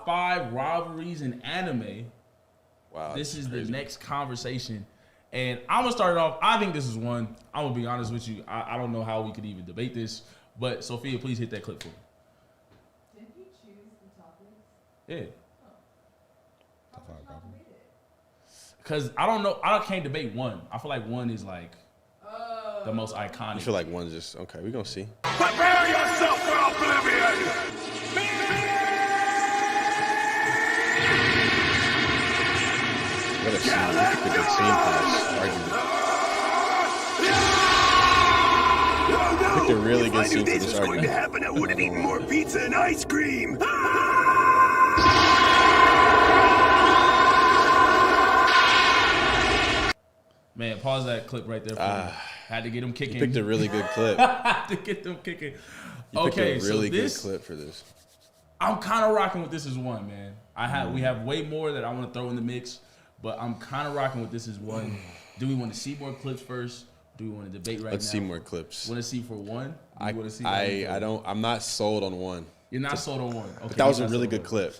top 5 rivalries in anime. Wow. This is the next conversation. And I'm going to start it off. I think this is one. I'm going to be honest with you. I don't know how we could even debate this. But, Sophia, please hit that clip for me. Did he choose the topics? Yeah. How would you not debate it? Because I don't know. I can't debate one. I feel like one is like the most iconic. You feel like one's just, okay, we're going to see. Prepare yourself for oblivion! What a scene. That's a good scene for this argument. I picked a really good scene for this argument. Going to happen, I would have eaten more pizza and ice cream. Man, pause that clip right there for me. Had to get them kicking. You picked a really good clip. Had to get them kicking. You picked a really good clip for this. I'm kind of rocking with this as one, man. We have way more that I want to throw in the mix, but I'm kind of rocking with this as one. Do we want to see more clips first? Do we want to debate right now? Let's see more clips. Want to see for one? I'm not sold on one. You're not sold on one. Okay, but that was a really good clip.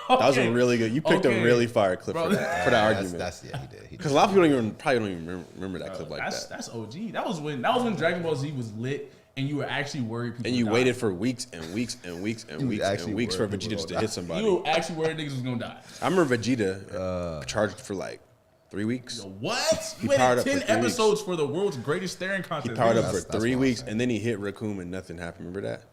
That was a really good. You picked a really fire clip for that argument. Yeah, he did. Because a lot of people probably don't even remember that clip like that. That's OG. That was when Dragon Ball Z was lit, and you were actually worried people. And you died. waited for weeks and weeks and weeks and weeks and weeks for Vegeta just to hit somebody. You were actually worried niggas was gonna die. I remember Vegeta charged for like 3 weeks. What? You waited 10 episodes for the world's greatest staring contest. He powered up for 3 weeks, and then he hit Raccoon and nothing happened. Remember that?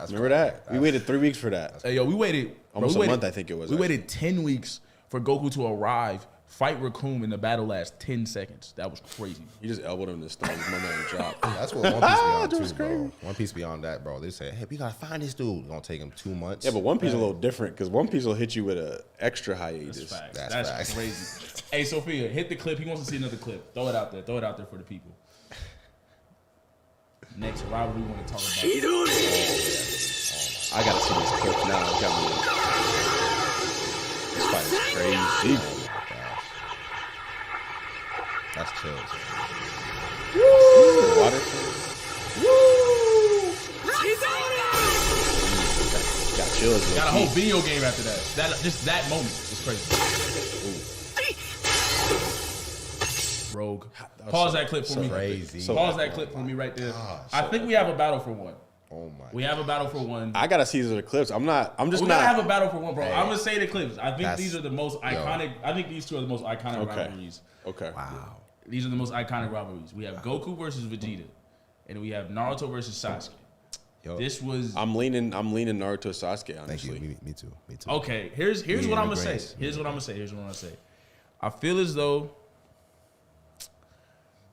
Remember that? We waited 3 weeks for that. Hey, yo, we waited almost a month, I think it was. We waited 10 weeks for Goku to arrive, fight Raccoon, and the battle lasts 10 seconds. That was crazy. You just elbowed him in the stomach the moment he dropped. That's what One Piece beyond too, bro. One Piece beyond that, bro. They say, hey, we gotta find this dude. It's gonna take him 2 months. Yeah, but One Piece is a little different because One Piece will hit you with an extra hiatus. That's facts. Crazy. Hey, Sophia, hit the clip. He wants to see another clip. Throw it out there. Throw it out there for the people. Next rivalry we want to talk about. I gotta see this clip now. This fight is crazy. Oh my gosh. That's chills. Woo! Water. Woo! Got chills. Got a whole video game after that. Just that moment is crazy. Rogue. Pause that clip for me. Crazy. Pause that clip for me right there. I think we have a battle for one. Oh my! We have a battle for one. I gotta see these other clips. We gotta have a battle for one, bro. I'm gonna say the clips. I think these are the most iconic. Yo. I think these two are the most iconic rivalries. Okay. Wow. These are the most iconic rivalries. We have Goku versus Vegeta, and we have Naruto versus Sasuke. Yo. This was. I'm leaning Naruto Sasuke. Honestly. Thank you. Me too. Okay. Here's what I'm gonna say. Here's what I'm gonna say. I feel as though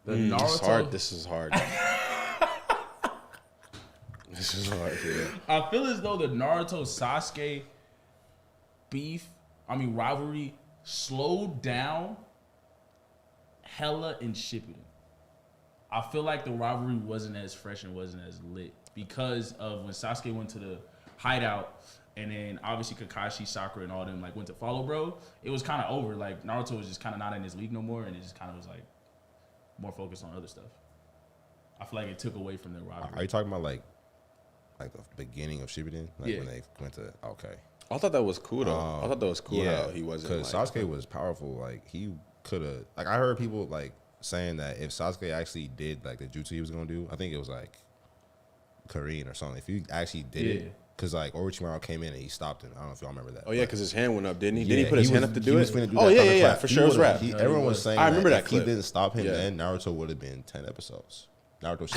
the Naruto. This is hard. This is hard. Yeah. I feel as though the Naruto Sasuke rivalry slowed down hella in Shippuden. I feel like the rivalry wasn't as fresh and wasn't as lit because of when Sasuke went to the hideout and then obviously Kakashi, Sakura, and all them like went to follow bro. It was kind of over. Like Naruto was just kind of not in his league no more, and it just kind of was like more focused on other stuff. I feel like it took away from the rivalry. Are you talking about like the beginning of Shippuden? Like when they went to I thought that was cool though. I thought that was cool how he wasn't. Because Sasuke was powerful. Like he could have. Like I heard people like saying that if Sasuke actually did like the jutsu he was gonna do, I think it was like Korean or something. If he actually did it, because like Orochimaru came in and he stopped him. I don't know if y'all remember that. Oh yeah, because his hand went up, didn't he? Yeah, didn't he put his hand up to do it? Oh yeah, for sure. It was rap. Everyone was saying I remember that if clip. he didn't stop him, then Naruto would have been 10 episodes. Naruto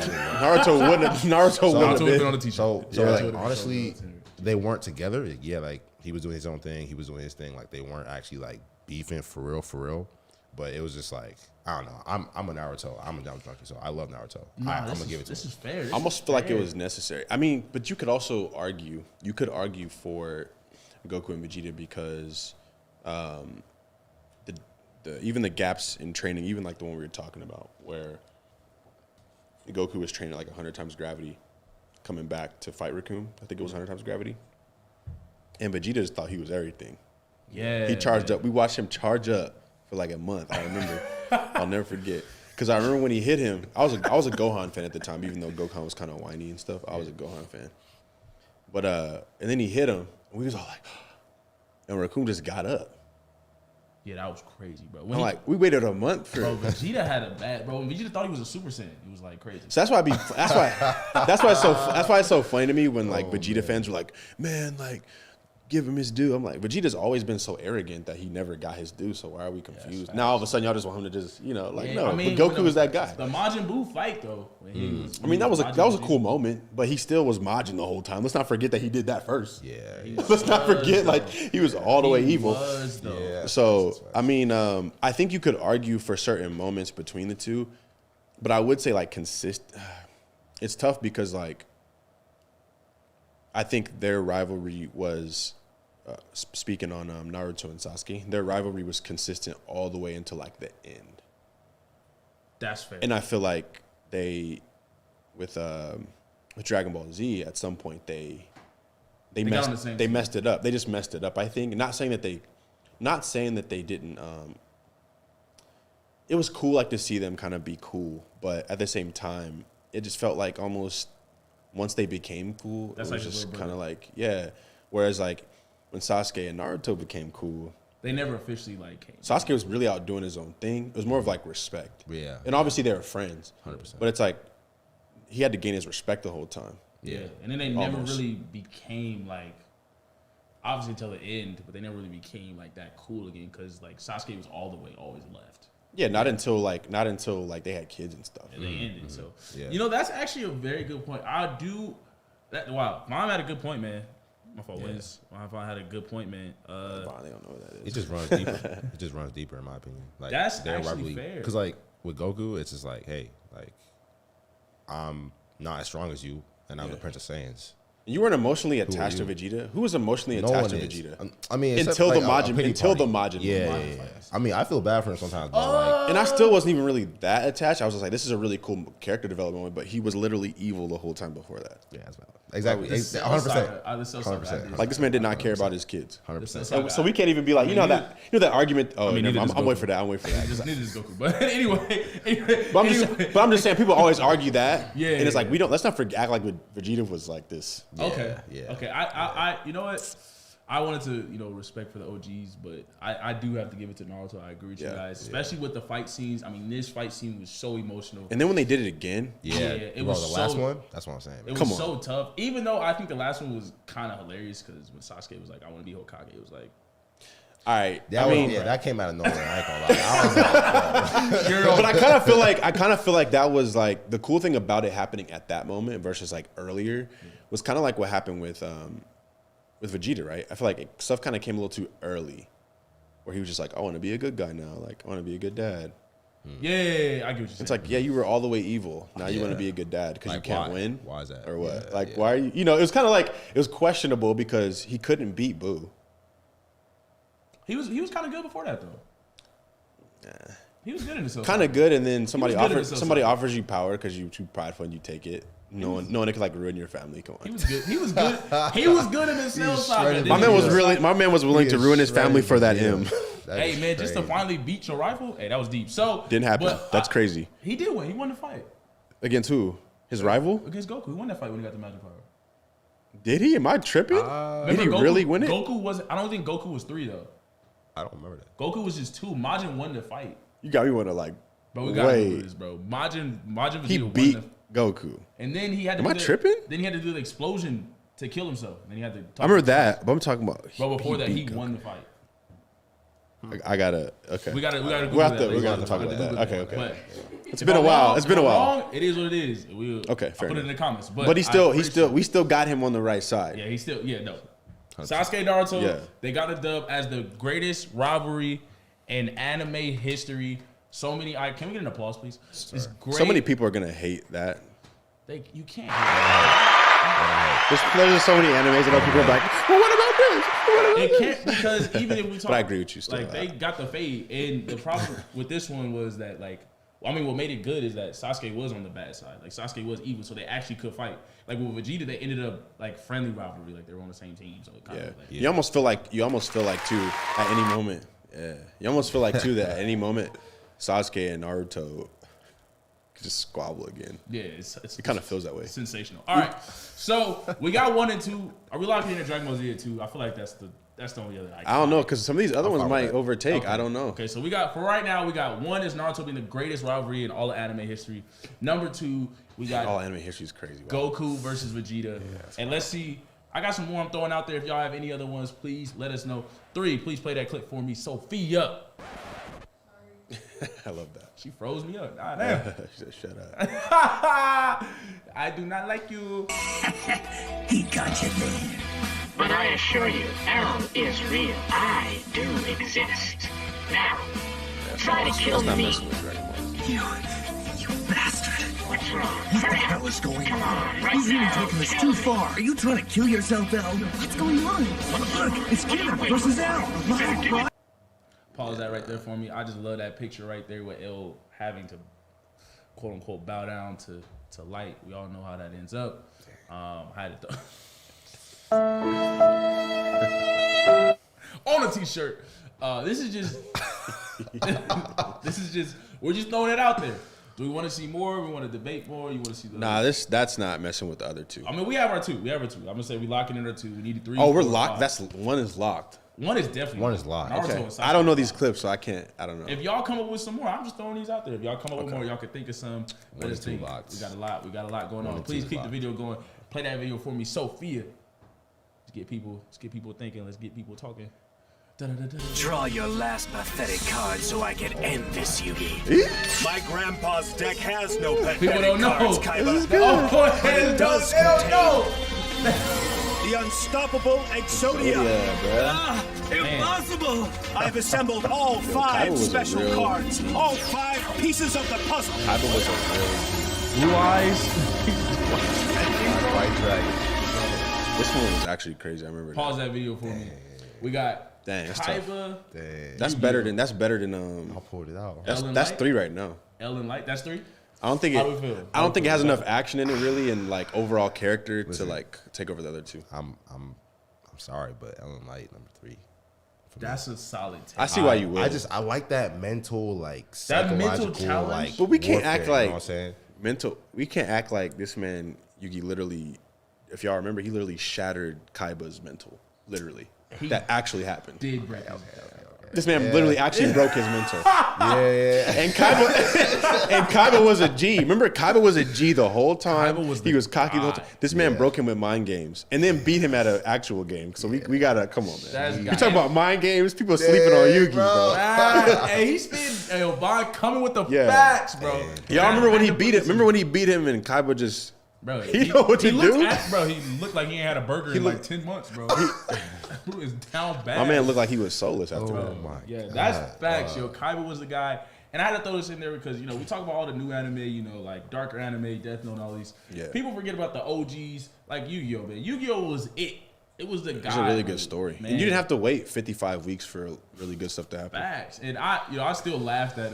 wouldn't have been on the t-shirt. So like honestly, they weren't together. Yeah, like he was doing his own thing, he was doing his thing. Like they weren't actually like beefing for real. But it was just like I don't know. I'm a Naruto. I'm a Naruto junkie, so I love Naruto. I'm gonna give it to him. This is fair. I almost feel like it was necessary. I mean, but you could also argue. You could argue for Goku and Vegeta because even the gaps in training, even like the one we were talking about, where Goku was training like 100 times gravity, coming back to fight Raccoon. I think it was 100 times gravity. And Vegeta just thought he was everything. Yeah. He charged up. We watched him charge up for like a month. I remember. I'll never forget. Because I remember when he hit him, I was a Gohan fan at the time, even though Gohan was kind of whiny and stuff. I was a Gohan fan. But and then he hit him, We was all like, and Raccoon just got up. Yeah, that was crazy, bro. I'm like, we waited a month for. Bro, Vegeta had a bad bro. When Vegeta thought he was a Super Saiyan, he was like crazy. So that's why that's why it's so funny to me when like Vegeta fans were like, man, like give him his due. I'm like, Vegeta's always been so arrogant that he never got his due. So why are we confused? Now all of a sudden y'all just want him to just no, but Goku is that guy. The Majin Buu fight though. When he was, I mean that was a cool moment, but he still was Majin the whole time. Let's not forget that he did that first. Yeah. Let's not forget like he was all the way evil. Yeah. So I mean, I think you could argue for certain moments between the two, but I would say like it's tough because like I think their rivalry was speaking on Naruto and Sasuke. Their rivalry was consistent all the way until like the end. That's fair. And I feel like they with Dragon Ball Z at some point they messed it up. They just messed it up. I think not saying that they didn't. It was cool like to see them kind of be cool, but at the same time, it just felt like almost once they became cool, it was just kind of like Whereas like when Sasuke and Naruto became cool, they never officially like came. Sasuke was really out doing his own thing. It was more of like respect. Yeah. And obviously they were friends. 100%. But it's like he had to gain his respect the whole time. Yeah. And then they never really became like, obviously until the end, but they never really became like that cool again because like Sasuke was all the way always left. Yeah, not until like they had kids and stuff. And they ended. So Yeah. that's actually a very good point. Wow, Mom had a good point, man. My fault. Mom had a good point, man. They don't know what that is. It just runs deeper. It just runs deeper, in my opinion. Like That's actually fair. Because like with Goku, it's just like, hey, like I'm not as strong as you, and I'm the Prince of Saiyans. You weren't emotionally attached to Vegeta? Who was emotionally attached to is. Vegeta? I mean, until like, the Majin. Yeah. I mean, I feel bad for him sometimes. But like, And I still wasn't even really that attached. I was just like, this is a really cool character development moment, but he was literally evil the whole time before that. yeah, that's valid. Exactly. The 100%. 100%. Like this man did not care about his kids. 100%. So we can't even be like, that argument. Oh, mean, I'm neither does waiting Goku. for that. I'm waiting for that. Neither is Goku. But anyway. But I'm just saying, people always argue that. Yeah, and it's like, yeah. let's not act like Vegeta was like this. Okay. Yeah. Okay. I you know what? I wanted to, respect for the OGs, but I do have to give it to Naruto. I agree with you guys, especially with the fight scenes. I mean, this fight scene was so emotional. And then when they did it again, it was the last one. That's what I'm saying. It was so tough. Even though I think the last one was kind of hilarious because when Sasuke was like, "I want to be Hokage," it was like, all right. That came out of nowhere. I ain't gonna lie. I was like, but I kind of feel like that was like the cool thing about it happening at that moment versus like earlier was kind of like what happened with Vegeta, right? I feel like stuff kind of came a little too early, where he was just like, "I want to be a good guy now. Like, I want to be a good dad." Yeah, I get what you're saying. It's like, you were all the way evil. Now you want to be a good dad because you can't win. Why is that? Or what? Yeah, like, why are you? It was kind of like it was questionable because he couldn't beat Boo. He was kind of good before that though. He was good in himself. Kind of good, and then somebody Silsai. offers you power because you're too prideful and you take it. No one it could like ruin your family. Come on. He was good. He was good. He was good in his cell saga. My man was willing to ruin his family for that M. Hey man, just to finally beat your rival. Hey, that was deep. So Didn't happen. but That's crazy. He did win. He won the fight Against who? His rival? against Goku. He won that fight when he got the magic power. Did he? Am I tripping? Did he really win it? Goku wasn't. I don't think Goku was 3 though. I don't remember that. Goku was just 2. Majin won the fight. You got me want to like. Bro, we gotta wait. do this, bro. Majin He Vegeta beat won Goku. and then he had to Am I tripping? Then he had to do the explosion to kill himself. Then he had to I remember that, but I'm talking about. But before that, he beat won the fight. Goku. I gotta. Okay. We gotta. We're gonna talk about that. Okay. But It's been a while. It's been a while. Wrong, it is what it is. Okay, fair I'll put it in enough. the comments. But we still got him on the right side. Yeah, no. Sasuke and Naruto, Yeah. they got the dub as the greatest rivalry in anime history. So many. Can we get an applause, please? It's great. So many people are gonna hate that. You can't. There's just so many animes that people are like, well, what about this? It can't because even if we talk, But I agree with you still. Like they got the fade, and the problem with this one was that what made it good is that Sasuke was on the bad side. Like Sasuke was evil, so they actually could fight. Like with Vegeta, they ended up like friendly rivalry, like they were on the same team. So it kind of like, You almost feel like too at any moment. Yeah, you almost feel like too that at any moment, Sasuke and Naruto just squabble again. Yeah, It kind of feels that way. sensational. All right, so we got 1 and 2. Are we locking in a Dragon Ball Z at 2? I feel like that's the only other. I don't know because some of these other ones fine with might that. overtake. Okay. I don't know. Okay, so we got for right now. We got 1 is Naruto being the greatest rivalry in all of anime history. Number 2, we got All anime history is crazy. Wow. Goku versus Vegeta. And let's see. I got some more I'm throwing out there. If y'all have any other ones, please let us know. 3, please play that clip for me. Sophia. I love that. She froze me up. Nah, damn. She said, shut up. I do not like you. He got you there. But I assure you, L is real. I do exist. Now, try to kill Not me. messing with Dragon Ball. You bastard. What's wrong? What the hell is going on? Right He's even now. taking this too far. Are you trying to kill yourself, L? What's going on? Look, it's Kid versus L. Right? Pause that right there for me. I just love that picture right there with L having to quote unquote bow down to light. We all know how that ends up. I had it on a t-shirt. This is just we're just throwing it out there. Do we want to see more? We want to debate more? You want to see the Nah, that's not messing with the other 2. I mean, we have our 2. I'm gonna say we locking in our 2. We need 3. Oh, we're 4, locked. 5. That's 1 is locked. 1 is definitely 1 is locked. Naruto Okay. and Sasuke I don't know these locked. clips, so I can't. I don't know. If y'all come up with some more, I'm just throwing these out there. If y'all come up with more, y'all could think of some. Let 1 us and 2 think. locked. We got a lot. We got a lot going 1 on. and 2 Please is keep the locked. video going. Play that video for me, Sophia. Let's get people thinking. Let's get people talking. Da-da-da-da. Draw your last pathetic card so I can end this, Yugi. My grandpa's deck has no pathetic People don't know. cards, Kaiba. Oh, It does contain the unstoppable Exodia. yeah, bro. Impossible! I've assembled all Kaiba 5 was a special real- cards, all 5 pieces of the puzzle. Kaiba was a Blue eyes. White Dragon. real. This one was actually crazy. I remember. Pause that video for me. We got Dang, that's tough. Kaiba, Dang. That's better than I pulled it out. Ellen that's Light? 3 right now. Ellen Light. That's 3. I don't think How do we feel? I don't think it has How do we enough action in it really, and like overall character Listen. to like take over the other 2. I'm sorry, but Ellen Light number 3. That's a solid take. I see why you would. I like that mental like That mental psychological challenge? like. But we can't warfare, act you know like what I'm saying. We can't act like this man Yugi literally. If y'all remember, he literally shattered Kaiba's mental. Literally, that actually happened. Did break his This man literally actually broke his mental. Yeah. And Kaiba was a G. Remember, Kaiba was a G the whole time. Kaiba was He the was cocky the whole time. This man broke him with mind games and then beat him at an actual game. So we gotta come on, That's man. You guy- talking about mind games? People are sleeping on Yugi, bro. Hey, he's been Vaughn coming with the Yeah. facts, bro. Y'all remember when he beat it? Remember when he beat him and Kaiba just Bro, he know what to looked do? bro, he looked like he ain't had a burger in like looked- 10 months, bro. He was down bad. my man looked like he was soulless after Oh that. my Yeah, God. that's facts, yo. Kaiba was the guy. And I had to throw this in there because, we talk about all the new anime, like darker anime, Death Note, and all these. Yeah. People forget about the OGs, like Yu-Gi-Oh, man. Yu-Gi-Oh was it. It was the guy. It's a really good story. Man. And you didn't have to wait 55 weeks for really good stuff to happen. Facts. And I still laughed that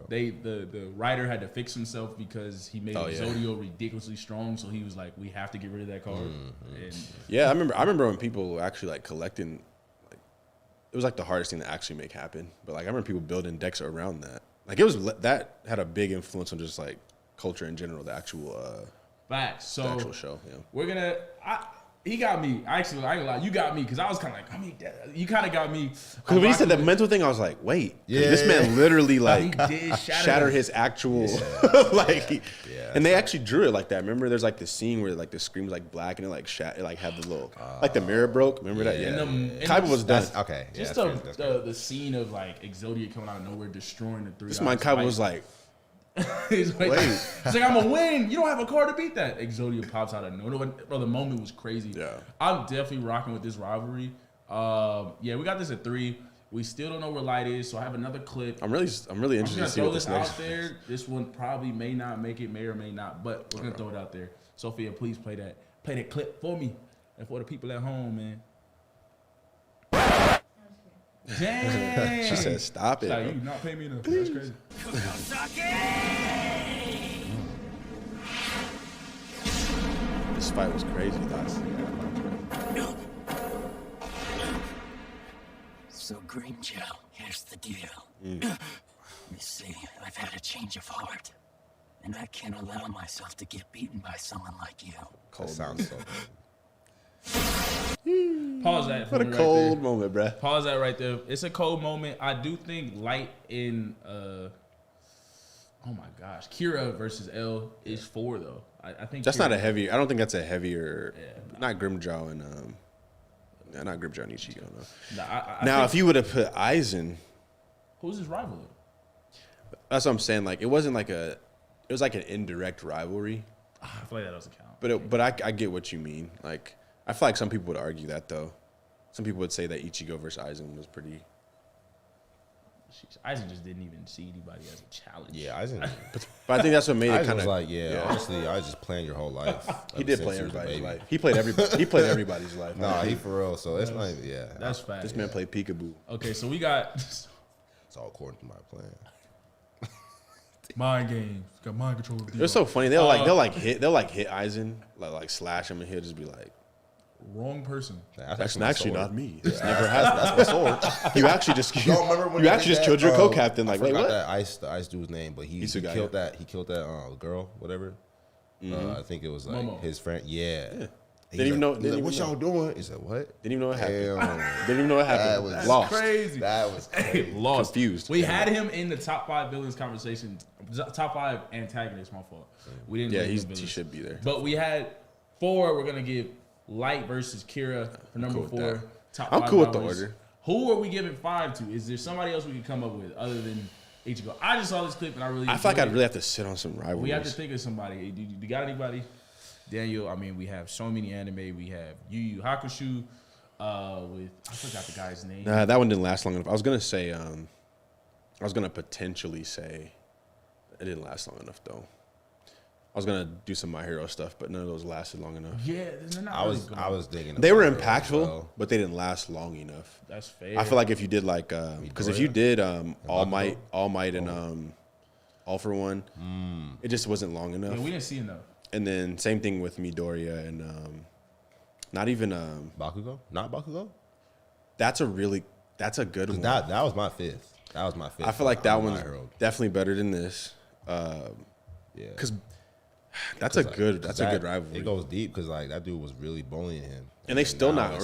the writer had to fix himself because he made Oh, yeah. Exodio ridiculously strong. So he was like, we have to get rid of that card. And Yeah, I remember when people were actually like collecting, like it was like the hardest thing to actually make happen. But like I remember people building decks around that. Like that had a big influence on just like culture in general. The actual facts. So the actual show. Yeah. we're gonna. He got me. Actually, I ain't gonna lie. You got me because I was kind of like, you kind of got me. Because when he said that mental thing, I was like, wait, this man literally like he did shatter his actual like. And they actually drew it like that. Remember, there's like the scene where like the screen's like black and it like it like had the little like the mirror broke. Remember that? Yeah. And Kaiba was done. That's okay. Yeah, Just that's crazy, that's crazy. the scene of like Exodia coming out of nowhere, destroying the 3. This man Kaiba was like, he's like, wait. he's like, I'm gonna win. You don't have a card to beat that. Exodia pops out of nowhere. Bro, the moment was crazy. Yeah. I'm definitely rocking with this rivalry. Yeah, we got this at 3. We still don't know where Light is, so I have another clip. I'm really I'm interested gonna to see throw what this this next. out there. This one probably may not make it, may or may not, but we're gonna throw it out there. Sophia, please play that clip for me and for the people at home, man. Dang. She said, "Stop it." Like, bro. you not pay me enough. That's crazy. This fight was crazy, though. So, Green Gel, here's the deal. You see, I've had a change of heart. and I can't allow myself to get beaten by someone like you. Cold sounds so good. Pause that. What a right cold there. moment, bruh. Pause that right there. It's a cold moment. I do think Light in oh my gosh, Kira versus L is 4 though. I think That's Kira, not a heavy. I don't think that's a heavier. Yeah, not Grimjaw and not Grimjaw and Ichigo. No. I Now, think, if you would have put Aizen, who's his rival? that's what I'm saying. Like, it wasn't like a. It was like an indirect rivalry. I feel like that doesn't count. But I get what you mean. Like, I feel like some people would argue that though. Some people would say that Ichigo versus Aizen was pretty. Aizen just didn't even see anybody as a challenge. Yeah, Aizen. But I think that's what made it Aizen kind was of like, honestly, I was just playing your whole life. He ever did since play you was a everybody's baby. life. He played everybody. He played everybody's life. Nah, he for real. So it's not. Yeah, That's fact. This man played peekaboo. Okay, so we got it's all according to my plan. mind games. Got mind control. It was so funny. They'll like hit Aizen, like slash him, and he'll just be like, Wrong person. "That's my actually sword. not me. This never has. That's my sword. You actually just Remember when you they actually did just that? killed your co-captain. Like, I wait, forgot what? the ice dude's name, but he Isugai, killed that. He killed that girl, whatever. I think it was like Momo. his friend. Yeah. Didn't even know. He's Didn't like, even what know. y'all doing? He said, what? Didn't even know what happened. Damn. Didn't even know what happened. That was Lost. Crazy. That was crazy. Lost. Confused. We had him in the top 5 villains conversation. Top 5 antagonists. My fault. We didn't. Yeah, do the he villains. should be there. But we had 4. We're gonna give Light versus Kira for number cool with 4. that. Top I'm 5 cool with the rivalries. order. Who are we giving 5 to? Is there somebody else we could come up with other than Ichigo? I just saw this clip and I really. I feel like enjoyed I'd it. really have to sit on some rivalries. We have to think of somebody. Do you got anybody? Daniel, I mean, we have so many anime. We have Yu Yu Hakusho with, I forgot the guy's name. Nah, that one didn't last long enough. I was gonna say, I was gonna potentially say, it didn't last long enough though. I was gonna do some My Hero stuff, but none of those lasted long enough. Yeah, they're not I really was good. I was digging. They were about it as impactful, well. but they didn't last long enough. That's fair. I feel like if you did like, because if you did All Might and All for One, it just wasn't long I enough. mean, we didn't see enough. And then same thing with Midoriya and not even Bakugo, not Bakugo. that's a good one. That was my fifth. That was my fifth. I feel like that on My one's Hero. definitely better than this. Yeah, Because that's a good rivalry. It goes deep because like that dude was really bullying him, and they still now not it's-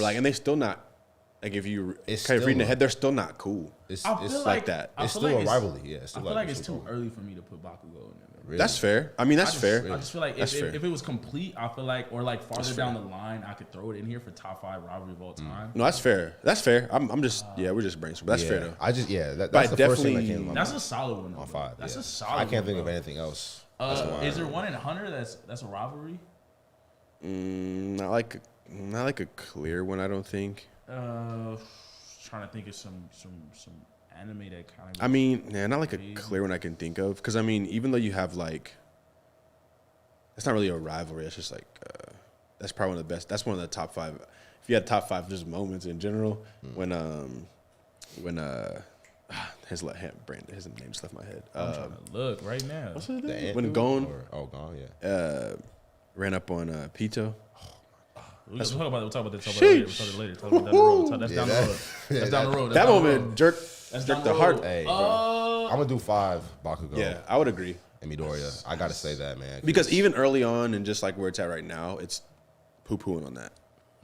like if you It's kind of reading still ahead, they're still not cool. It's I feel like that. I It's feel still like a rivalry. Yeah, it's I still feel like it's too rivalry. early for me to put Bakugo in there. Really? That's fair. I mean, that's fair. I just feel like That's fair. if it was complete, I feel like, or like farther That's down fair. the line, I could throw it in here for top 5 rivalry of all time. No, that's fair. That's fair. I'm just we're just brainstorming. That's Yeah, fair though. I just But that's the first thing that definitely- came to my That's mind a solid one. Though, on bro. 5. That's yeah. a solid. I can't think one, of anything else. Is there one in Hunter that's a rivalry? Not like a clear one. I don't think. Trying to think of some anime that kind of. I mean, not like a clear one I can think of. Because I mean, even though you have like, that's not really a rivalry. It's just like, that's probably one of the best. That's one of the top 5. If you had top 5 just moments in general, when his name just left my head. I'm trying to look right now. What's his The name? Ant When dude Gon or Gon, yeah. ran up on Pito. We'll talk about it later. Talk about that road. That's down the road. That's down the road. That moment jerked That's jerked down the the heart. road. Hey, bro. I'm gonna do 5 Bakugo. Yeah, I would agree. And Midoriya. I gotta say that, man. Because even early on and just like where it's at right now, it's poo-pooing on that.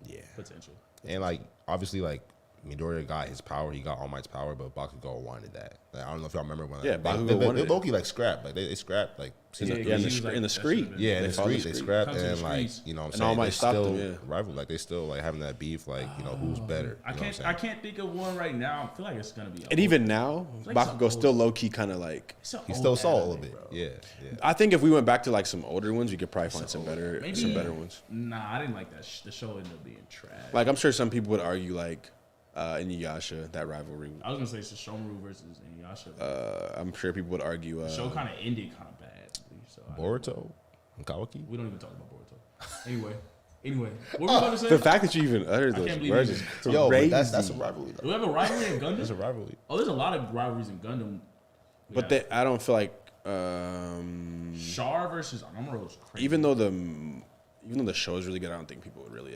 yeah, Potential. and like obviously like Midoriya got his power, he got All Might's power, but Bakugo wanted that. Like, I don't know if y'all remember when. Yeah, like, Bakugo they wanted it. Low-key like scrapped, like they scrapped like season Yeah, three. Yeah, he was like, in the that street. should've been- Yeah, in They the followed the street, they street. scrapped, Come to the and like streets. you know, what I'm And saying All Might they stopped still them, yeah. rival, like they still like having that beef, like you know who's better. I You know what I'm I saying? can't think of one right now. I feel like it's gonna be. And even now, like it's Bakugo's a still low-key kind of like... He's still soul a little bit. Yeah, yeah. I think if we went back to like some older ones, we could probably find some better ones. Nah, I didn't like that. The show ended up being trash. Like I'm sure some people would argue like Inuyasha, that rivalry. I was gonna say it's Shomaru versus Inuyasha. I'm sure people would argue. The show kind of ended kind of bad. So Boruto, and Kawaki. we don't even talk about Boruto. Anyway, what were we going to say? The fact that you even uttered those can't believe words you- is Yo, crazy. but that's a rivalry. Do Though. we have a rivalry in Gundam? That's a rivalry. Oh, there's a lot of rivalries in Gundam. But I don't feel like Char versus Amuro is crazy. even though the show is really good, I don't think people would really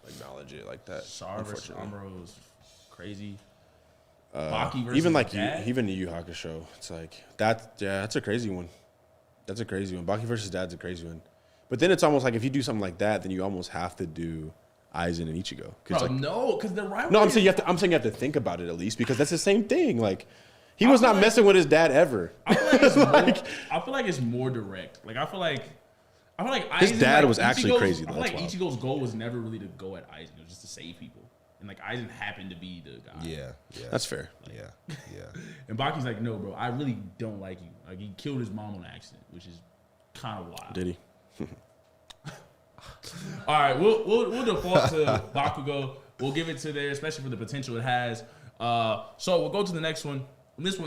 acknowledge it like that. Char versus Unfortunately, Amuro is crazy. Baki versus even like Dad? even Yu Yu Hakusho, it's like that. Yeah, that's a crazy one. That's a crazy one. Baki versus Dad's a crazy one. But then it's almost like if you do something like that, then you almost have to do Aizen and Ichigo. Bro, Like, no, because the rivalry. no, I'm saying you have to think about it at least because that's the same thing. Like he was not messing with his dad ever. I feel like it's more direct. Like I feel like his Aizen, dad like, was actually Ichigo's, crazy. I Though. feel like That's wild. Ichigo's goal was never really to go at Aizen. It was just to save people. And like Aizen happened to be the guy. Yeah. That's fair. Yeah. And Baki's like, no, bro, I really don't like you. Like he killed his mom on accident, which is kind of wild. Did he? All right, we'll default to Bakugo. We'll give it to there, especially for the potential it has. So we'll go to the next one. This one.